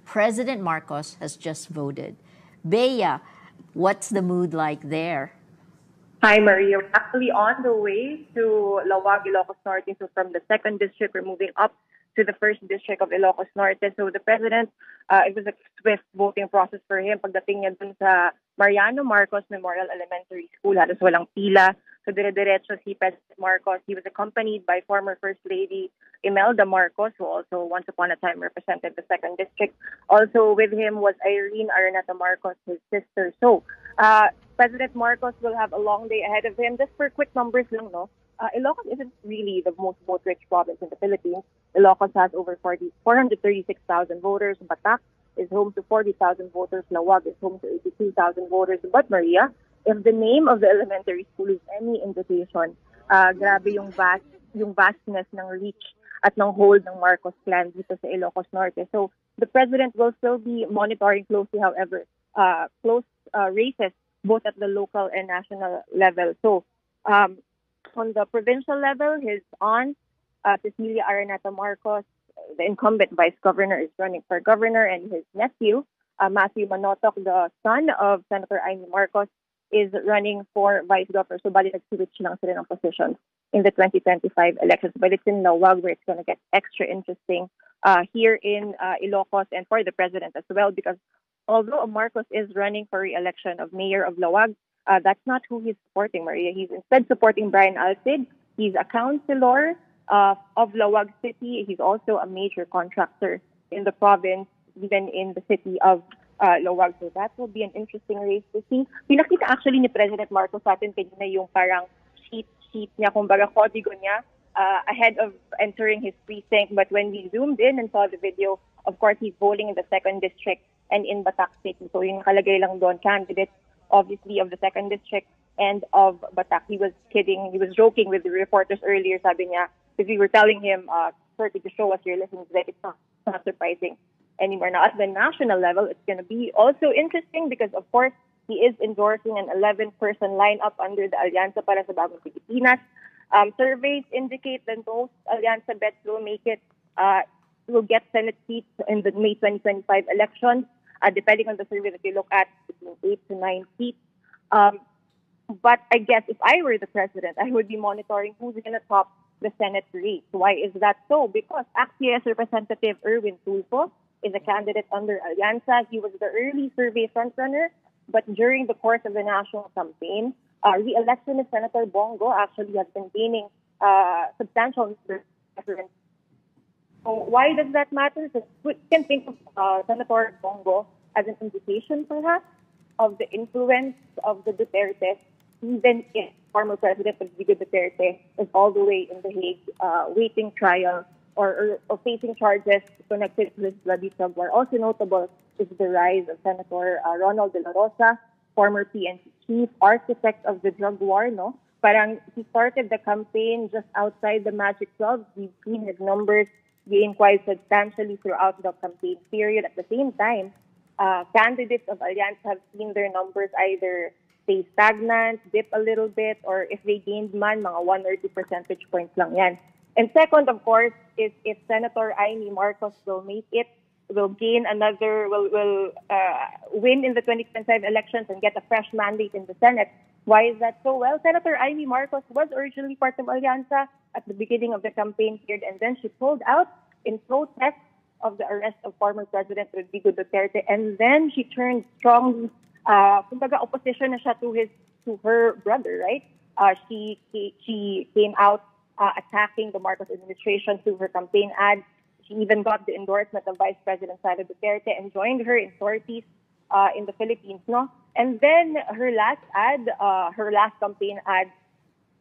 President Marcos has just voted. Bea, what's the mood like there? Hi, Maria. We're actually on the way to Lawag, Ilocos Norte. So from the 2nd district, we're moving up to the 1st district of Ilocos Norte. So the president, it was a swift voting process for him. Pagdating niya dun sa Mariano Marcos Memorial Elementary School, halos walang pila. So dire-diretso si President Marcos. He was accompanied by former First Lady Imelda Marcos, who also once upon a time represented the 2nd district. Also with him was Irene Araneta Marcos, his sister. So, President Marcos will have a long day ahead of him. Just for quick numbers lang, no? Ilocos isn't really the most vote-rich province in the Philippines. Ilocos has over 436,000 voters. Batac is home to 40,000 voters. Lawag is home to 82,000 voters. But Maria, if the name of the elementary school is any indication, grabe yung vastness ng reach at ng hold ng Marcos clan dito sa Ilocos Norte. So the president will still be monitoring closely, however, close races both at the local and national level. So, on the provincial level, his aunt, Cecilia Araneta Marcos, the incumbent vice governor, is running for governor, and his nephew, Matthew Manotoc, the son of Senator Amy Marcos, is running for vice governor. So, bali nag-switch lang sila ng positions in the 2025 elections. But it's in Lawag where it's going to get extra interesting here in Ilocos and for the president as well, because although Marcos is running for re-election of mayor of Lawag, that's not who he's supporting, Maria. He's instead supporting Brian Alcid. He's a councilor of Lawag City. He's also a major contractor in the province, even in the city of Lawag. So that will be an interesting race to see. Pinakita actually ni President Marcos sa atin kanina yung parang sheet niya, kumbaga kodigo niya ahead of entering his precinct. But when we zoomed in and saw the video, of course, he's voting in the 2nd district and in Batac City. So yung nakalagay lang doon, candidate obviously of the 2nd district and of Batac. He was kidding, he was joking with the reporters earlier, sabi niya, because we were telling him, sir, to show us your listings, that it's not surprising anymore. Now, at the national level, it's going to be also interesting because, of course, he is endorsing an 11-person lineup under the Alianza para sa Bagong Pilipinas. Surveys indicate that most Alianza bets will make it, will get Senate seats in the May 2025 elections, depending on the survey that you look at, between 8 to 9 seats. But I guess if I were the president, I would be monitoring who's going to top the Senate race. Why is that so? Because AXIS Representative Erwin Tulfo is a candidate under Alianza. He was the early survey frontrunner, but during the course of the national campaign, re-electionist Senator Bongo actually has been gaining substantial preference. So why does that matter? Because we can think of Senator Bongo as an indication, perhaps, of the influence of the Duterte, even if former President Rodrigo Duterte is all the way in The Hague, waiting trial or facing charges connected to this bloody drug war. Also notable is the rise of Senator Ronald De La Rosa, former PNP chief, architect of the drug war, no? Parang he started the campaign just outside the Magic 12. We've seen his numbers gain quite substantially throughout the campaign period. At the same time, candidates of Allianz have seen their numbers either stay stagnant, dip a little bit, or if they gained man, mga 1 or 2 percentage points lang yan. And second, of course, is if Senator Amy Marcos will make it, will gain another, will win in the 2025 elections and get a fresh mandate in the Senate. Why is that so? Well, Senator Amy Marcos was originally part of Alianza at the beginning of the campaign period, and then she pulled out in protest of the arrest of former President Rodrigo Duterte, and then she turned strongly, kumbaga opposition na siya to her brother, right? She came out attacking the Marcos administration through her campaign ad. She even got the endorsement of Vice President Sara Duterte and joined her in sorties in the Philippines, no? And then her last campaign ad,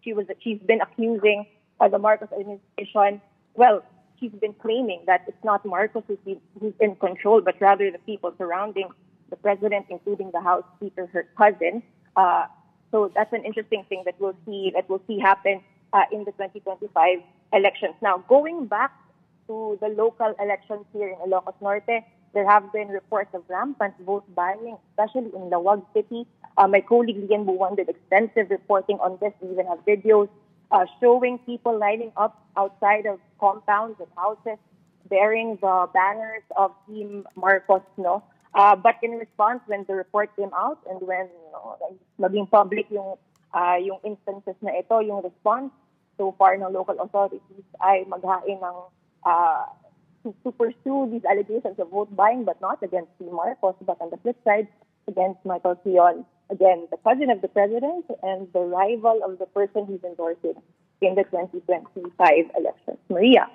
she's been accusing the Marcos administration. Well, she's been claiming that it's not Marcos who's in control, but rather the people surrounding the president, including the House Speaker, her cousin. So that's an interesting thing that we'll see happen in the 2025 elections. Now, going back to the local elections here in Ilocos Norte, there have been reports of rampant vote buying, especially in Lawag City. My colleague Lian Buwan did extensive reporting on this. We even have videos showing people lining up outside of compounds and houses bearing the banners of Team Marcos, no? But in response, when the report came out and when maging public yung instances na ito, yung response so far ng local authorities ay maghain ng to pursue these allegations of vote buying, but not against Team Marcos, but on the flip side, against Michael Sion, again, the cousin of the president and the rival of the person he's endorsing in the 2025 elections. Maria.